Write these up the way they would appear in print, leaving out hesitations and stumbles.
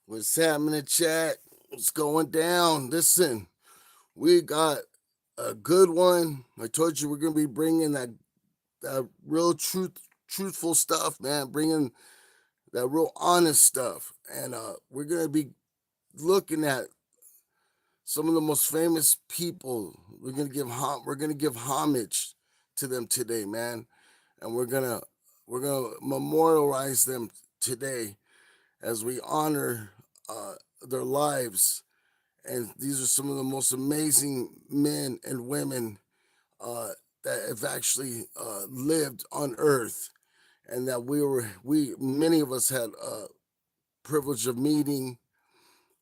What's happening, chat? What's going down? Listen, we got a good one. I told you we're gonna be bringing that real truthful stuff, man. Bringing that real honest stuff, and we're gonna be looking at some of the most famous people. We're gonna give homage to them today, man, and we're gonna memorialize them today as we honor their lives. And these are some of the most amazing men and women uh, that have actually lived on Earth, and that we many of us had privilege of meeting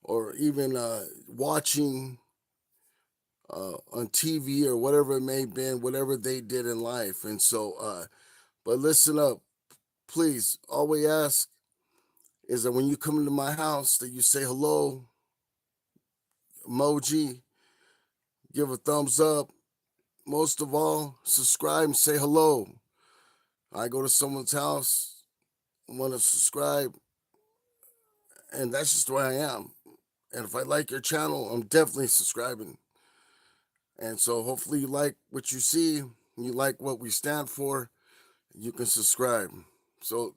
or even watching on TV or whatever it may have been, whatever they did in life. And so, but listen up, please. All we ask is that when you come into my house, that you say hello, emoji, give a thumbs up. Most of all, subscribe and say hello. I go to someone's house, want to subscribe, and that's just the way I am. And if I like your channel, I'm definitely subscribing. And so hopefully you like what you see, you like what we stand for, you can subscribe. So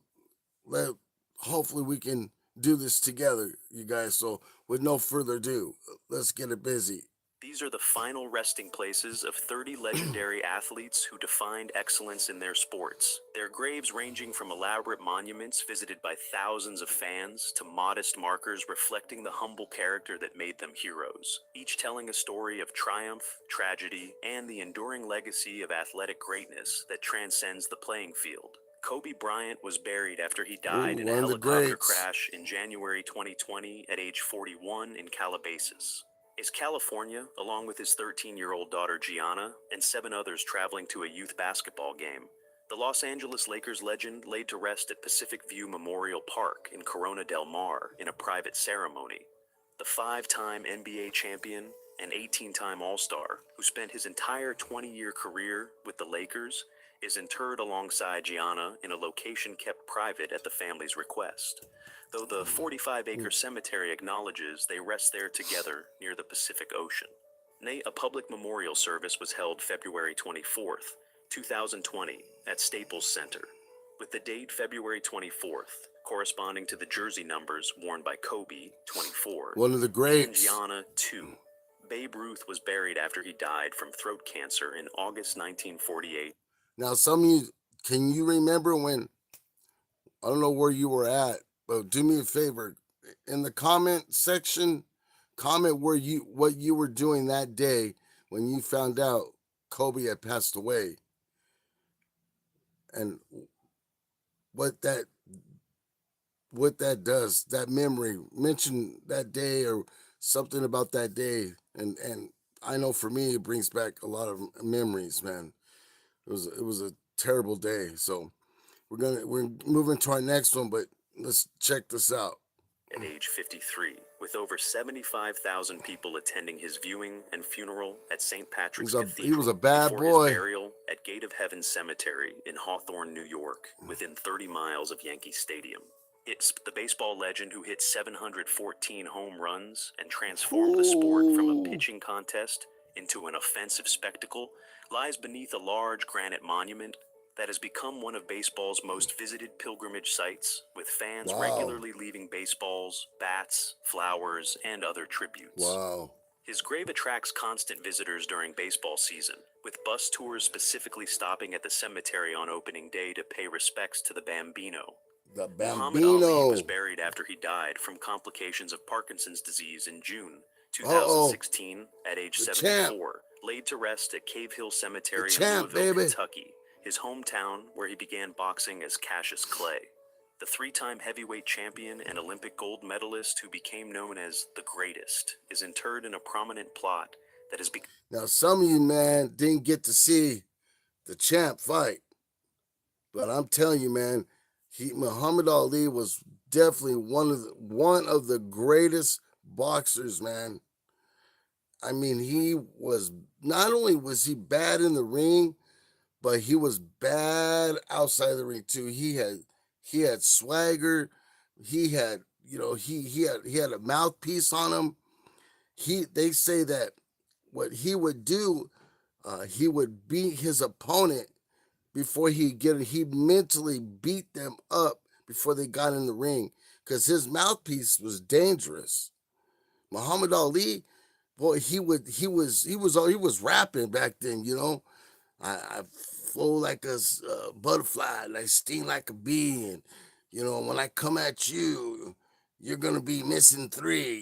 let hopefully we can do this together, you guys. So with no further ado, let's get it busy. These are the final resting places of 30 legendary athletes who defined excellence in their sports. Their graves ranging from elaborate monuments visited by thousands of fans to modest markers reflecting the humble character that made them heroes, each telling a story of triumph, tragedy, and the enduring legacy of athletic greatness that transcends the playing field. Kobe Bryant was buried after he died Ooh, in a one of the helicopter greats. crash in January 2020 at age 41 in Calabasas. Is California, along with his 13-year-old daughter Gianna and 7 others traveling to a youth basketball game. The Los Angeles Lakers legend laid to rest at Pacific View Memorial Park in Corona del Mar in a private ceremony. The 5-time NBA champion and 18-time All-Star, who spent his entire 20-year career with the Lakers, is interred alongside Gianna in a location kept private at the family's request, though the 45-acre cemetery acknowledges they rest there together near the Pacific Ocean. A public memorial service was held February 24th, 2020, at Staples Center, with the date February 24th corresponding to the jersey numbers worn by Kobe, 24, One of the and greats. Gianna, 2. Babe Ruth was buried after he died from throat cancer in August 1948. Now, some of you, can you remember when, I don't know where you were at, but do me a favor. In the comment section, comment what you were doing that day when you found out Kobe had passed away, and what that what that does, that memory. Mention that day or something about that day, and I know for me it brings back a lot of memories, man. It was a terrible day. So we're moving to our next one, but let's check this out. At age 53, with over 75,000 people attending his viewing and funeral at St. Patrick's He was a Cathedral bad before his boy. burial at Gate of Heaven Cemetery in Hawthorne, New York, within 30 miles of Yankee Stadium. It's the baseball legend who hit 714 home runs and transformed the sport from a Ooh, pitching contest into an offensive spectacle lies beneath a large granite monument that has become one of baseball's most visited pilgrimage sites, with fans wow, regularly leaving baseballs, bats, flowers, and other tributes. wow. His grave attracts constant visitors during baseball season, with bus tours specifically stopping at the cemetery on opening day to pay respects to the Bambino. The Muhammad Ali was Bambino. buried after he died from complications of Parkinson's disease in June Uh oh, 2016 at age the champ, 74, laid to rest at Cave Hill the Cemetery in champ, Louisville, baby. Kentucky, his hometown where he began boxing as Cassius Clay. The 3-time heavyweight champion and Olympic gold medalist who became known as the Greatest is interred in a prominent plot that has become. Now, some of you, man, didn't get to see the champ fight, but I'm telling you, man, Muhammad Ali was definitely one of the greatest boxers, man. I mean, he was not only was he bad in the ring, but he was bad outside the ring too. He had swagger. He had he had a mouthpiece on him. They say that what he would do, he would beat his opponent before he mentally beat them up before they got in the ring, because his mouthpiece was dangerous. Muhammad Ali, boy, he was rapping back then. I flow like a butterfly and I sting like a bee, and when I come at you, you're gonna be missing three.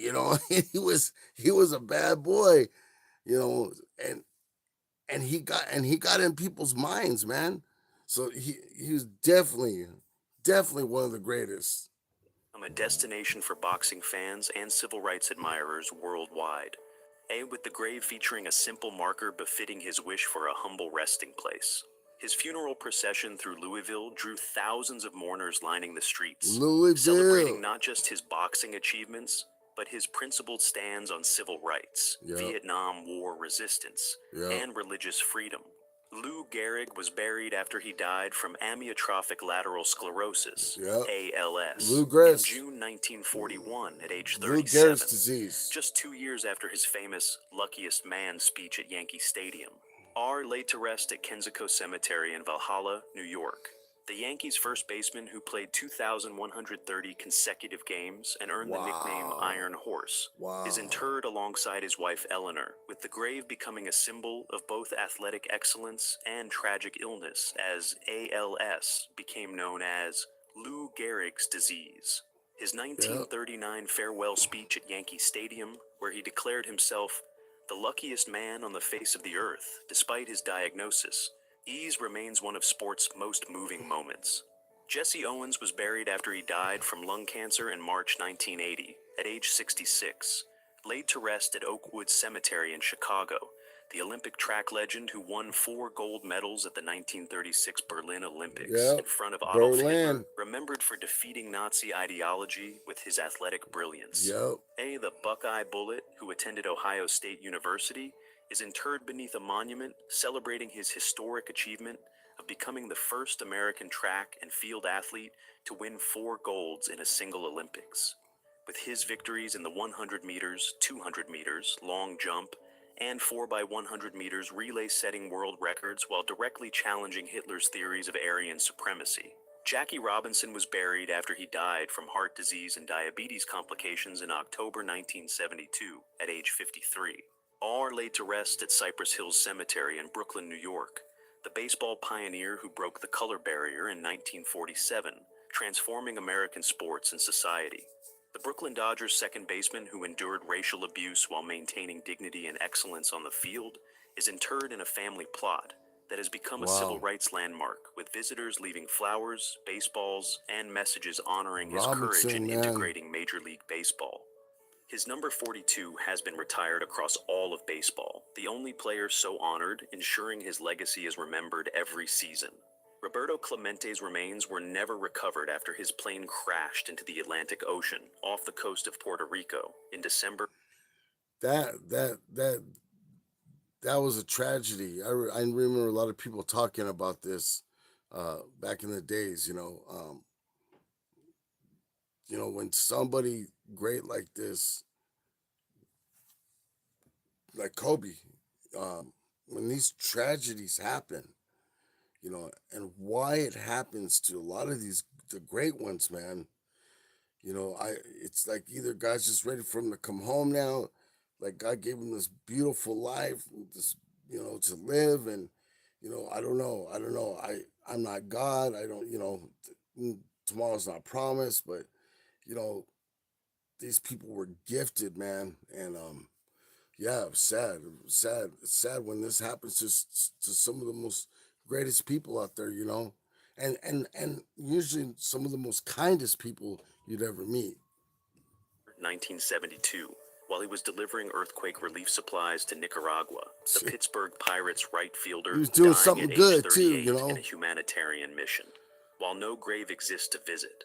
He was a bad boy, you know, and he got in people's minds, man. So he was definitely one of the greatest. A destination for boxing fans and civil rights admirers worldwide. With the grave featuring a simple marker befitting his wish for a humble resting place. His funeral procession through Louisville drew thousands of mourners lining the streets, celebrating Louisville. not just his boxing achievements, but his principled stands on civil rights, Yep. Vietnam War resistance, Yep. and religious freedom. Lou Gehrig was buried after he died from amyotrophic lateral sclerosis, Yep. ALS, Lou in Gehrig's June 1941 at age Lou 37, Gehrig's disease. just 2 years after his famous luckiest man speech at Yankee Stadium. Are laid to rest at Kensico Cemetery in Valhalla, New York. The Yankees' first baseman, who played 2,130 consecutive games and earned the nickname Wow. Iron Horse, Wow. is interred alongside his wife Eleanor, with the grave becoming a symbol of both athletic excellence and tragic illness, as ALS became known as Lou Gehrig's disease. His 1939 farewell speech at Yankee Stadium, where he declared himself the luckiest man on the face of the earth, despite his diagnosis, remains one of sport's most moving moments. Jesse Owens was buried after he died from lung cancer in March 1980, at age 66, laid to rest at Oakwood Cemetery in Chicago. The Olympic track legend who won 4 gold medals at the 1936 Berlin Olympics in front of Adolf Hitler, remembered for defeating Nazi ideology with his athletic brilliance. The Buckeye Bullet, who attended Ohio State University, is interred beneath a monument celebrating his historic achievement of becoming the first American track and field athlete to win 4 golds in a single Olympics. With his victories in the 100 meters, 200 meters, long jump, and 4x100 meters relay setting world records while directly challenging Hitler's theories of Aryan supremacy. Jackie Robinson was buried after he died from heart disease and diabetes complications in October 1972 at age 53. All are laid to rest at Cypress Hills Cemetery in Brooklyn, New York. The baseball pioneer who broke the color barrier in 1947, transforming American sports and society. The Brooklyn Dodgers second baseman who endured racial abuse while maintaining dignity and excellence on the field is interred in a family plot that has become a civil rights landmark, with visitors leaving flowers, baseballs, and messages honoring his courage in integrating Major League Baseball. His number 42 has been retired across all of baseball, the only player so honored, ensuring his legacy is remembered every season. Roberto Clemente's remains were never recovered after his plane crashed into the Atlantic Ocean off the coast of Puerto Rico in December. That was a tragedy. I remember a lot of people talking about this back in the days. When somebody great like this, like Kobe, when these tragedies happen, and why it happens to a lot of the great ones, man. It's like either God's just ready for him to come home now, like God gave him this beautiful life, this to live, and I don't know, I'm not God, I don't, tomorrow's not promised, but you know these people were gifted, man, and yeah, it was sad, it's sad when this happens to some of the most greatest people out there, and usually some of the most kindest people you'd ever meet. 1972, while he was delivering earthquake relief supplies to Nicaragua, the Pittsburgh Pirates right fielder He was doing dying something at age good 38 too, in a humanitarian mission. While no grave exists to visit,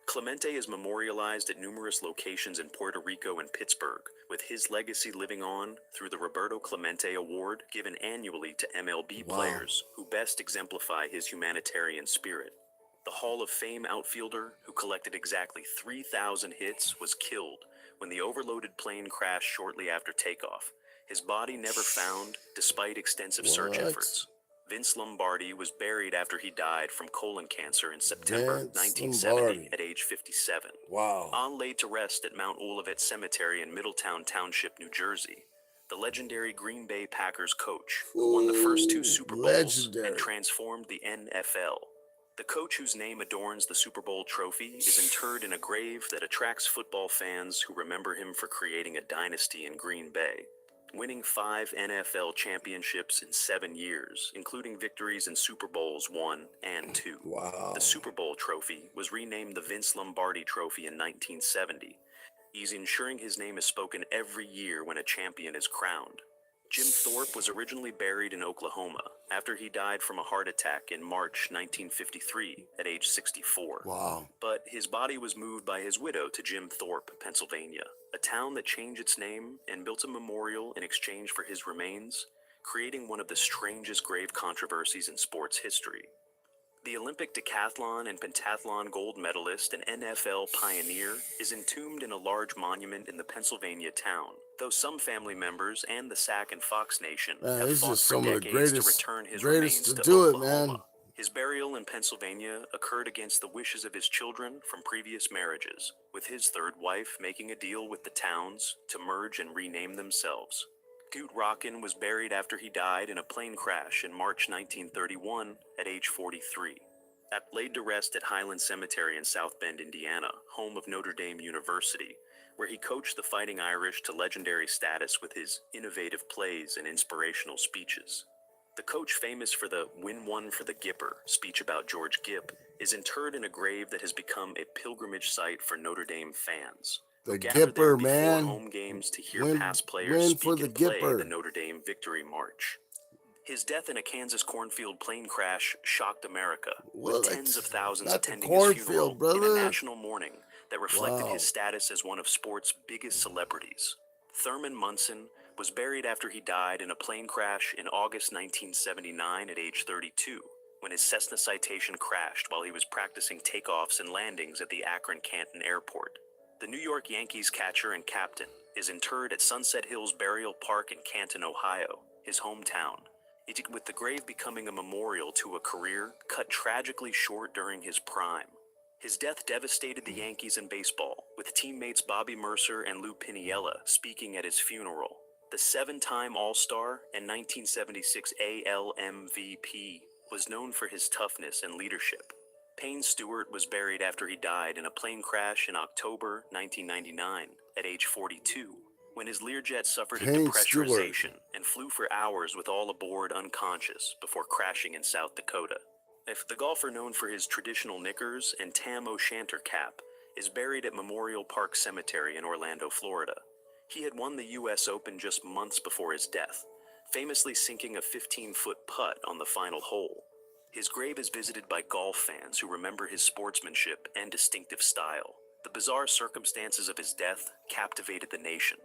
Clemente is memorialized at numerous locations in Puerto Rico and Pittsburgh, with his legacy living on through the Roberto Clemente Award given annually to MLB players who best exemplify his humanitarian spirit. The Hall of Fame outfielder, who collected exactly 3,000 hits, was killed when the overloaded plane crashed shortly after takeoff. His body never found, despite extensive search What? efforts. Vince Lombardi was buried after he died from colon cancer in September Vince 1970 Lombardi. at age 57. Wow. On laid to rest at Mount Olivet Cemetery in Middletown Township, New Jersey. The legendary Green Bay Packers coach, who won the first two Super Bowls Legendary. and transformed the NFL. The coach whose name adorns the Super Bowl trophy is interred in a grave that attracts football fans who remember him for creating a dynasty in Green Bay, winning 5 NFL championships in 7 years, including victories in Super Bowls 1 and 2. Wow. The Super Bowl trophy was renamed the Vince Lombardi Trophy in 1970. He's ensuring his name is spoken every year when a champion is crowned. Jim Thorpe was originally buried in Oklahoma after he died from a heart attack in March 1953 at age 64. Wow. But his body was moved by his widow to Jim Thorpe, Pennsylvania, a town that changed its name and built a memorial in exchange for his remains, creating one of the strangest grave controversies in sports history. The Olympic decathlon and pentathlon gold medalist and NFL pioneer is entombed in a large monument in the Pennsylvania town, though some family members and the Sac and Fox Nation have He's fought just for some of the decades to greatest return his remains to to do it, Oklahoma. man. His burial in Pennsylvania occurred against the wishes of his children from previous marriages, with his third wife making a deal with the towns to merge and rename themselves. Scoot Rockin was buried after he died in a plane crash in March 1931 at age 43. Laid to rest at Highland Cemetery in South Bend, Indiana, home of Notre Dame University, where he coached the Fighting Irish to legendary status with his innovative plays and inspirational speeches. The coach, famous for the "Win One for the Gipper" speech about George Gipp, is interred in a grave that has become a pilgrimage site for Notre Dame fans. The Gather there Gipper, before man. home games to hear Win- past players win speak for the and play Gipper. the Notre Dame Victory March. His death in a Kansas cornfield plane crash shocked America, with What? tens of thousands Not the attending his funeral cornfield, in brother. a national mourning that reflected Wow. his status as one of sport's biggest celebrities. Thurman Munson was buried after he died in a plane crash in August 1979 at age 32, when his Cessna Citation crashed while he was practicing takeoffs and landings at the Akron-Canton Airport. The New York Yankees catcher and captain is interred at Sunset Hills Burial Park in Canton, Ohio, his hometown, with the grave becoming a memorial to a career cut tragically short during his prime. His death devastated the Yankees in baseball, with teammates Bobby Mercer and Lou Piniella speaking at his funeral. The 7-time All-Star and 1976 AL MVP was known for his toughness and leadership. Payne Stewart was buried after he died in a plane crash in October 1999 at age 42, when his Learjet suffered a Payne depressurization and flew for hours with all aboard unconscious before crashing in South Dakota. The golfer, known for his traditional knickers and Tam O'Shanter cap, is buried at Memorial Park Cemetery in Orlando, Florida. He had won the U.S. Open just months before his death, famously sinking a 15-foot putt on the final hole. His grave is visited by golf fans who remember his sportsmanship and distinctive style. The bizarre circumstances of his death captivated the nation.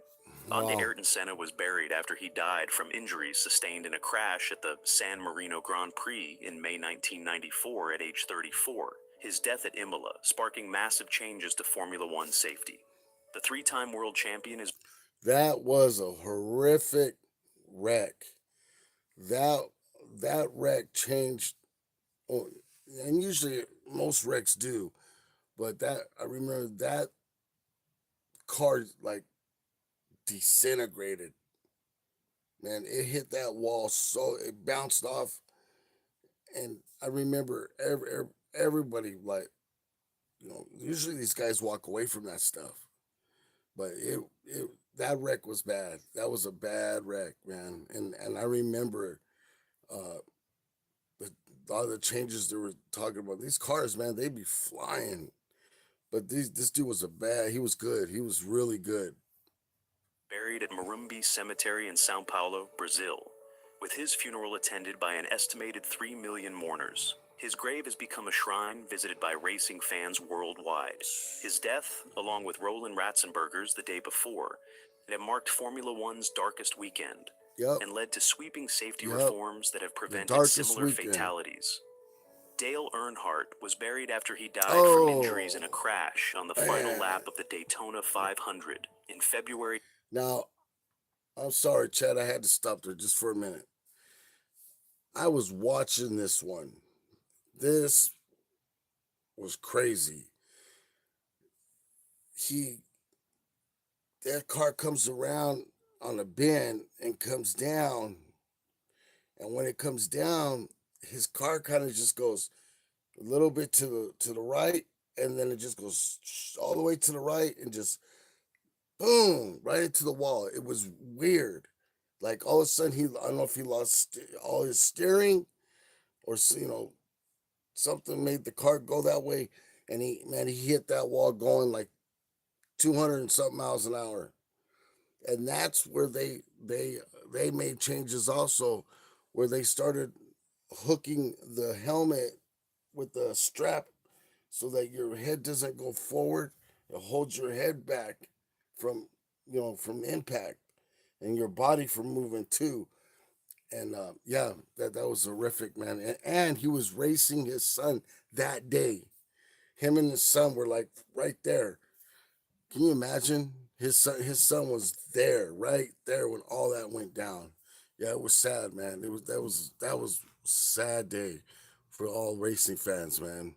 Andy Ayrton Senna was buried after he died from injuries sustained in a crash at the San Marino Grand Prix in May 1994 at age 34. His death at Imola sparking massive changes to Formula One safety. The 3-time world champion is... That was a horrific wreck. That wreck changed, and usually most wrecks do, but that, I remember that car like disintegrated. Man, it hit that wall, so it bounced off, and I remember everybody, like, usually these guys walk away from that stuff, but it that wreck was bad. That was a bad wreck, man, and I remember uh a lot of the changes they were talking about. These cars, man, they be flying, but this dude was he was good. He was really good. Buried at Morumbi Cemetery in Sao Paulo, Brazil, with his funeral attended by an estimated 3 million mourners. His grave has become a shrine visited by racing fans worldwide. His death, along with Roland Ratzenberger's the day before, had marked Formula One's darkest weekend, and led to sweeping safety reforms that have prevented similar fatalities. Dale Earnhardt was buried after he died from injuries in a Oh, crash on the final man. lap of the Daytona 500 in February. Now, I'm sorry, Chad. I had to stop there just for a minute. I was watching this one. This was crazy. He that car comes around on a bend and comes down, and when it comes down, his car kind of just goes a little bit to the right, and then it just goes all the way to the right, and just boom right into the wall. It was weird. Like all of a sudden, I don't know if he lost all his steering or something made the car go that way, and he hit that wall going like 200 and something miles an hour. And that's where they made changes also, where they started hooking the helmet with the strap so that your head doesn't go forward. It holds your head back from from impact, and your body from moving too. And yeah, that was horrific, man. And he was racing his son that day. Him and his son were like right there. Can you imagine? His son was there, right there when all that went down. Yeah, it was sad, man. That was a sad day for all racing fans, man.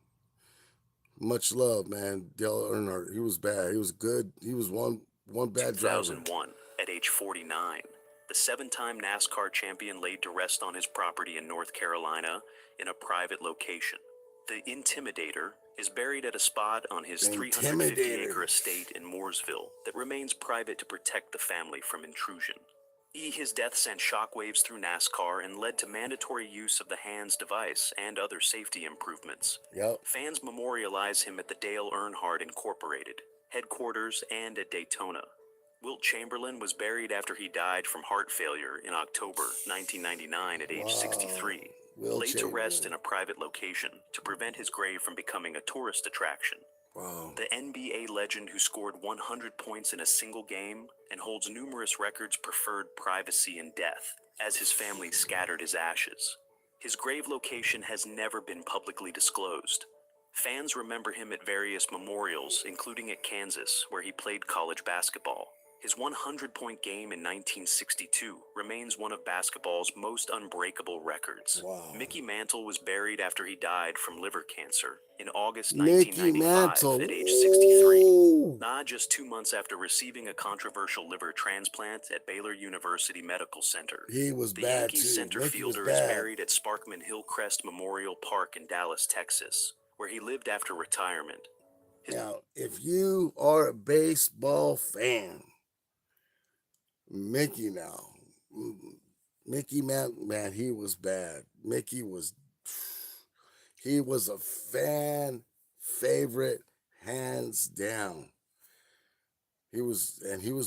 Much love, man. Dale Earnhardt, he was bad. He was good. He was one bad driver. 2001, at age 49, the seven-time NASCAR champion laid to rest on his property in North Carolina in a private location. The Intimidator is buried at a spot on his The 350-acre Intimidator. estate in Mooresville that remains private to protect the family from intrusion. His death sent shockwaves through NASCAR and led to mandatory use of the HANDS device and other safety improvements. Yep. Fans memorialize him at the Dale Earnhardt Incorporated headquarters and at Daytona. Wilt Chamberlain was buried after he died from heart failure in October 1999 at age Wow. 63, Will laid to rest in Chamberlain. a private location to prevent his grave from becoming a tourist attraction. Wow. The NBA legend who scored 100 points in a single game and holds numerous records preferred privacy in death as his family scattered his ashes. His grave location has never been publicly disclosed. Fans remember him at various memorials, including at Kansas, where he played college basketball. His 100-point game in 1962 remains one of basketball's most unbreakable records. Wow. Mickey Mantle was buried after he died from liver cancer in August Mickey 1995 Mantle. at age 63. Ooh. Just 2 months after receiving a controversial liver transplant at Baylor University Medical Center. He was The bad Yankees too. center Mickey was fielder is bad. buried at Sparkman Hillcrest Memorial Park in Dallas, Texas, where he lived after retirement. Now, if you are a baseball fan, Mickey now, Mickey man, he was bad. He was a fan favorite, hands down. He was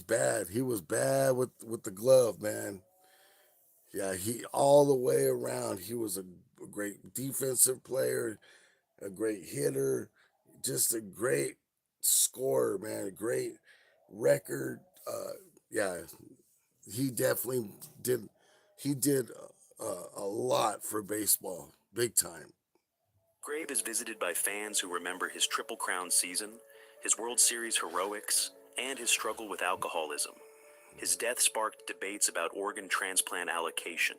bad. He was bad with the glove, man. Yeah, he all the way around. He was a great defensive player, a great hitter, just a great scorer, man. A great record. Yeah, he definitely did. He did a lot for baseball, big time. Grave is visited by fans who remember his Triple Crown season, his World Series heroics, and his struggle with alcoholism. His death sparked debates about organ transplant allocation,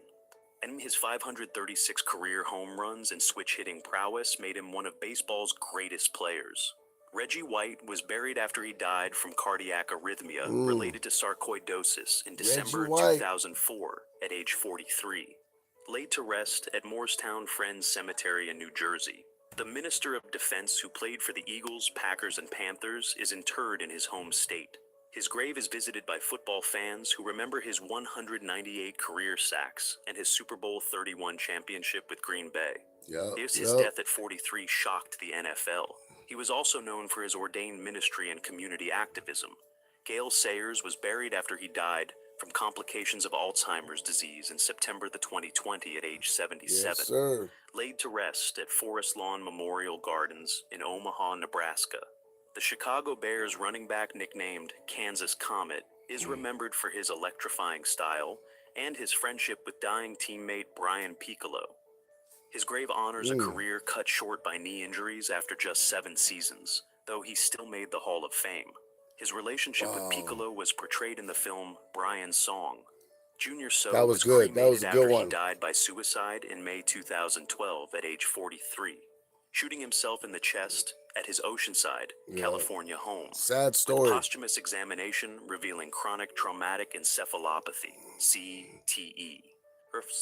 and his 536 career home runs and switch-hitting prowess made him one of baseball's greatest players. Reggie White was buried after he died from cardiac arrhythmia related to sarcoidosis in December 2004 at age 43. Laid to rest at Morristown Friends Cemetery in New Jersey. The Minister of Defense who played for the Eagles, Packers, and Panthers is interred in his home state. His grave is visited by football fans who remember his 198 career sacks and his Super Bowl 31 championship with Green Bay. His death at 43 shocked the NFL. He was also known for his ordained ministry and community activism. Gale Sayers was buried after he died from complications of Alzheimer's disease in September 2020 at age 77. Yes, sir. Laid to rest at Forest Lawn Memorial Gardens in Omaha, Nebraska. The Chicago Bears running back nicknamed Kansas Comet is remembered for his electrifying style and his friendship with dying teammate Brian Piccolo. His grave honors a career cut short by knee injuries after just 7 seasons, though he still made the Hall of Fame. His relationship with Piccolo was portrayed in the film Brian's Song. Junior That So was was good. That was cremated a good after he one. died by suicide in May 2012 at age 43, shooting himself in the chest at his Oceanside, California home. Sad With story. posthumous examination revealing chronic traumatic encephalopathy, CTE.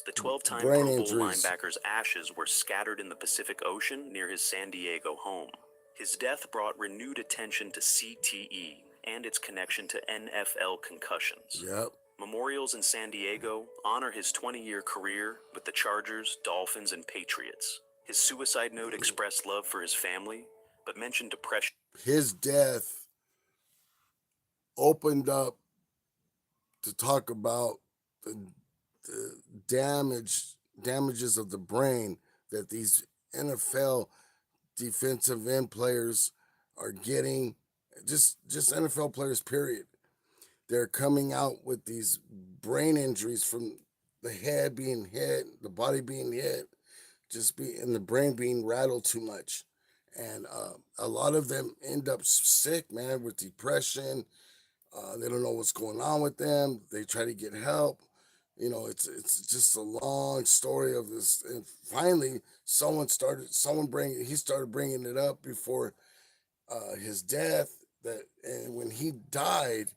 The 12-time Brain Pro Bowl injuries. linebacker's ashes were scattered in the Pacific Ocean near his San Diego home. His death brought renewed attention to CTE and its connection to NFL concussions. Yep. Memorials in San Diego honor his 20-year career with the Chargers, Dolphins, and Patriots. His suicide note expressed love for his family, but mentioned depression. His death opened up to talk about the damages of the brain that these NFL defensive end players are getting. Just NFL players, period. They're coming out with these brain injuries from the head being hit, the body being hit, and the brain being rattled too much. And a lot of them end up sick, man, with depression. They don't know what's going on with them. They try to get help. You know, it's just a long story of this. And finally, he started bringing it up before his death. And when he died,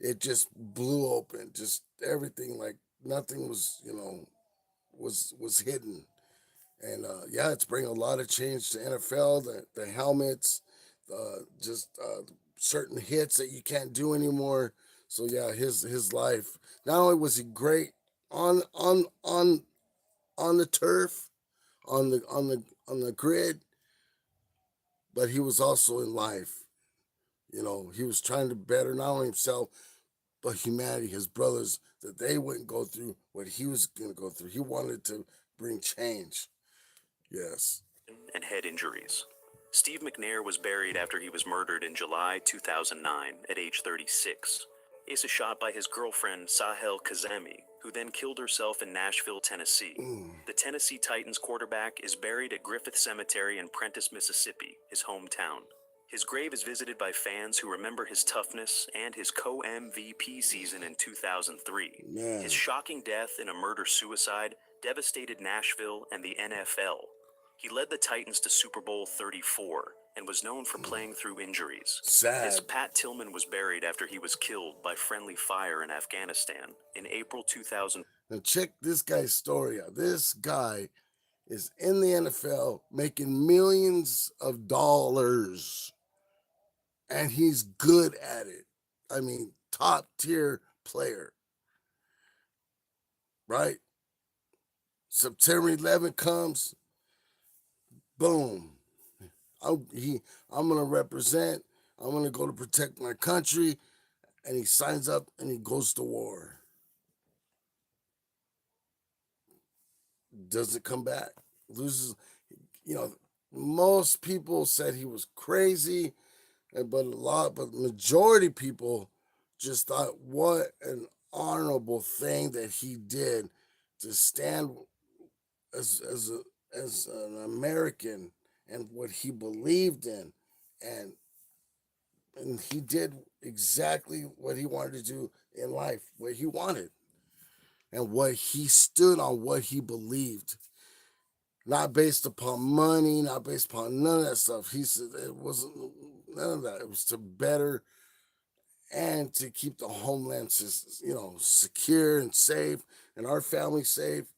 it just blew open. Just everything, like nothing was, was hidden. And it's bringing a lot of change to NFL. The helmets, certain hits that you can't do anymore. So yeah, his life. Not only was he great on the turf, on the grid, but he was also in life. You know, he was trying to better not only himself but humanity, his brothers, that they wouldn't go through what he was going to go through. He wanted to bring change. Yes. And head injuries. Steve McNair was buried after he was murdered in July 2009 at age 36. He was shot by his girlfriend Sahel Kazemi, who then killed herself in Nashville, Tennessee. The Tennessee Titans quarterback is buried at Griffith Cemetery in Prentiss, Mississippi, his hometown. His grave is visited by fans who remember his toughness and his co-MVP season in 2003. Man. His shocking death in a murder-suicide devastated Nashville and the NFL. He led the Titans to Super Bowl 34 and was known for playing through injuries. Sad. His Pat Tillman was buried after he was killed by friendly fire in Afghanistan in April 2000. Now check this guy's story out. This guy is in the NFL making millions of dollars, and he's good at it. I mean, top tier player, right? September 11th comes, boom. I'm going to represent. I'm going to go to protect my country. And he signs up and he goes to war. Doesn't come back. Loses. Most people said he was crazy, but majority people just thought what an honorable thing that he did to stand as an American and what he believed in, and he did exactly what he wanted to do in life, what he wanted, and what he stood on, what he believed. Not based upon money, not based upon none of that stuff. He said it wasn't none of that. It was to better and to keep the homeland, secure and safe, and our family safe.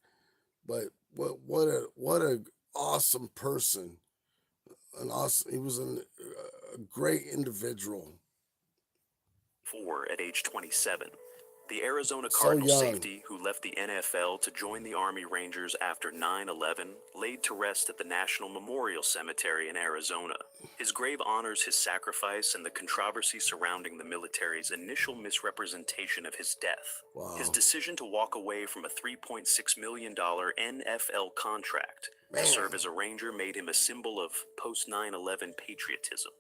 But what a awesome person. He was a great individual. At age 27. The Arizona So Cardinals young. safety who left the NFL to join the Army Rangers after 9/11 laid to rest at the National Memorial Cemetery in Arizona. His grave honors his sacrifice and the controversy surrounding the military's initial misrepresentation of his death. Wow. His decision to walk away from a $3.6 million NFL contract to Man. serve as a Ranger made him a symbol of post 9/11 patriotism.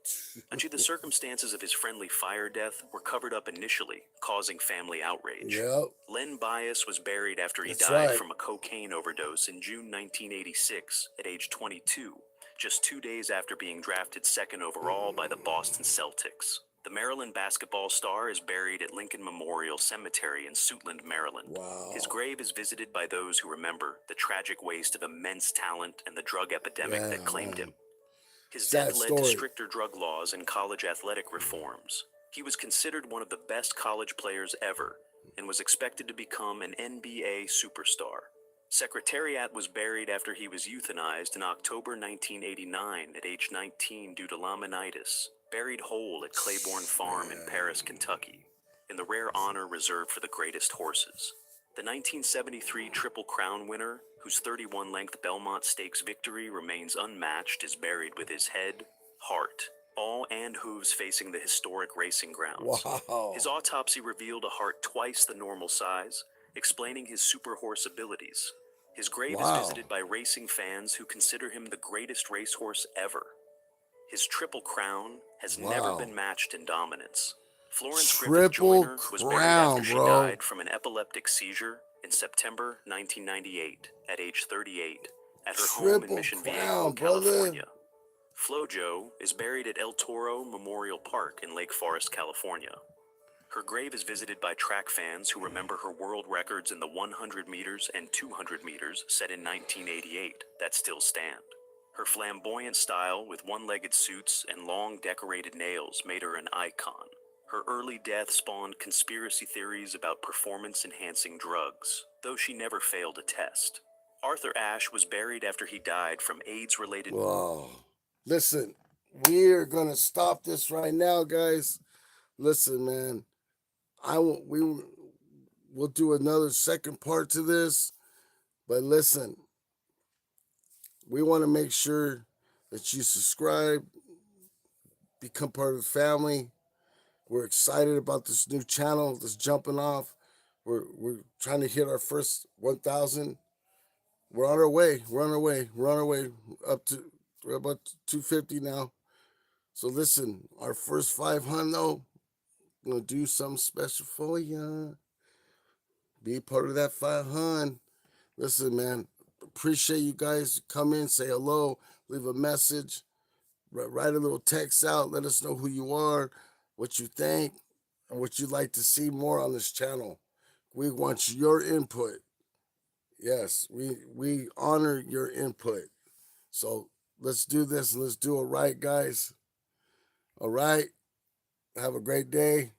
Actually, the circumstances of his friendly fire death were covered up initially, causing family outrage. Yep. Len Bias was buried after he That's died right. from a cocaine overdose in June 1986 at age 22, just 2 days after being drafted second overall by the Boston Celtics. The Maryland basketball star is buried at Lincoln Memorial Cemetery in Suitland, Maryland. Wow. His grave is visited by those who remember the tragic waste of immense talent and the drug epidemic that claimed him. His Sad death led story. to stricter drug laws and college athletic reforms. He was considered one of the best college players ever and was expected to become an NBA superstar. Secretariat was buried after he was euthanized in October 1989 at age 19 due to laminitis, buried whole at Claiborne Farm in Paris, Kentucky, in the rare honor reserved for the greatest horses. The 1973 Triple Crown winner, whose 31-length Belmont Stakes victory remains unmatched, is buried with his head, heart, all and hooves facing the historic racing grounds. Wow. His autopsy revealed a heart twice the normal size, explaining his super horse abilities. His grave is visited by racing fans who consider him the greatest racehorse ever. His Triple Crown has never been matched in dominance. Florence Griffith Joyner was buried after she died from an epileptic seizure in September 1998 at age 38 at her home in Mission Viejo, California. FloJo is buried at El Toro Memorial Park in Lake Forest, California. Her grave is visited by track fans who remember her world records in the 100 meters and 200 meters set in 1988 that still stand. Her flamboyant style with one-legged suits and long decorated nails made her an icon. Her early death spawned conspiracy theories about performance-enhancing drugs, though she never failed a test. Arthur Ashe was buried after he died from AIDS-related... Wow. Listen, we're going to stop this right now, guys. Listen, man. We'll do another second part to this. But listen, we want to make sure that you subscribe, become part of the family. We're excited about this new channel that's jumping off. We're trying to hit our first 1,000. We're on our way. We're up to, we're about 250 now. So listen, our first 500 though, I'm going to do something special for you. Be part of that 500. Listen, man, appreciate you guys. Come in, say hello, leave a message, write a little text out. Let us know who you are, what you think, and what you'd like to see more on this channel. We want your input. Yes, we honor your input. So let's do this and let's do it right, guys. All right. Have a great day.